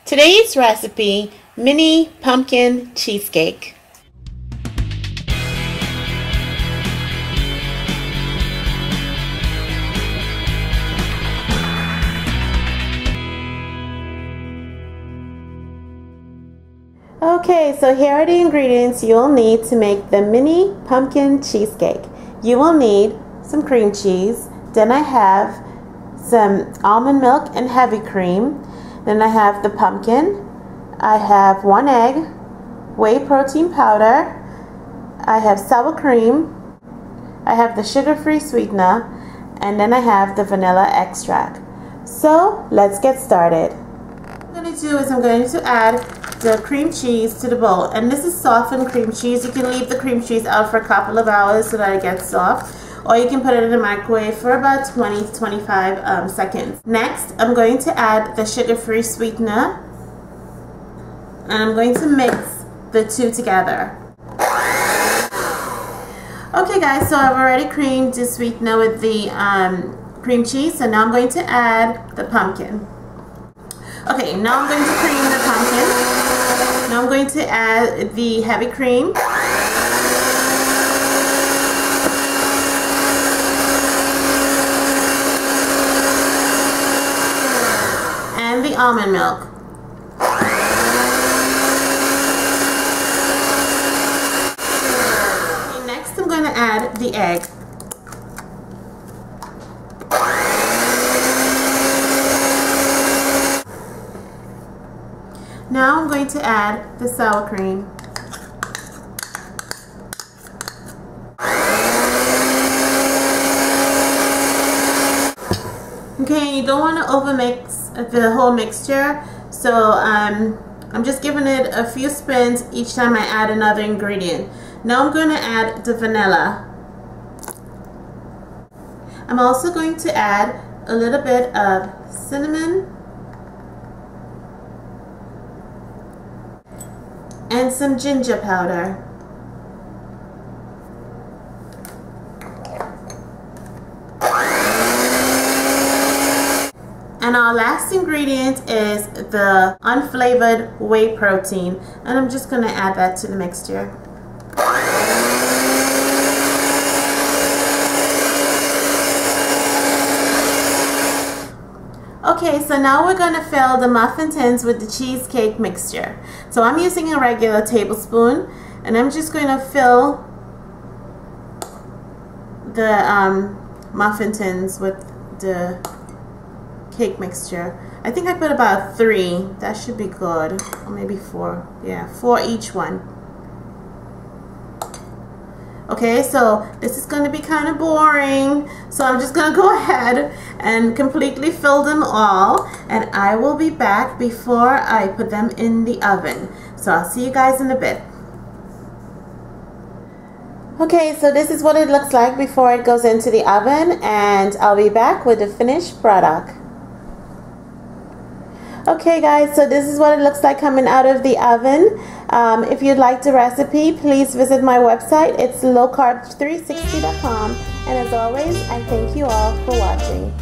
Today's recipe, mini pumpkin cheesecake. Okay, so here are the ingredients you'll need to make the mini pumpkin cheesecake. You will need some cream cheese. Then I have some almond milk and heavy cream. Then I have the pumpkin. I have 1 egg, whey protein powder. I have sour cream. I have the sugar-free sweetener. And then I have the vanilla extract. So let's get started. What I'm going to do is I'm going to add the cream cheese to the bowl. And this is softened cream cheese. You can leave the cream cheese out for a couple of hours so that it gets soft. Or you can put it in the microwave for about 20 to 25 seconds. Next, I'm going to add the sugar-free sweetener. And I'm going to mix the two together. Okay guys, so I've already creamed the sweetener with the cream cheese. So now I'm going to add the pumpkin. Okay, now I'm going to cream the pumpkin. Now I'm going to add the heavy cream. And the almond milk. Okay, next I'm going to add the egg. Now I'm going to add the sour cream. Okay, you don't want to overmix the whole mixture, so I'm just giving it a few spins each time I add another ingredient. Now I'm going to add the vanilla. I'm also going to add a little bit of cinnamon and some ginger powder. And our last ingredient is the unflavored whey protein, and I'm just going to add that to the mixture. Okay, so now we're going to fill the muffin tins with the cheesecake mixture. So I'm using a regular tablespoon, and I'm just going to fill the muffin tins with the cake mixture. I think I put about 3. That should be good. Or maybe 4. Yeah, 4 each one. Okay, so this is going to be kind of boring, so I'm just going to go ahead and completely fill them all, and I will be back before I put them in the oven. So I'll see you guys in a bit. Okay, so this is what it looks like before it goes into the oven, and I'll be back with the finished product. Okay guys, so this is what it looks like coming out of the oven. If you'd like the recipe, please visit my website. It's lowcarb360.com. And as always, I thank you all for watching.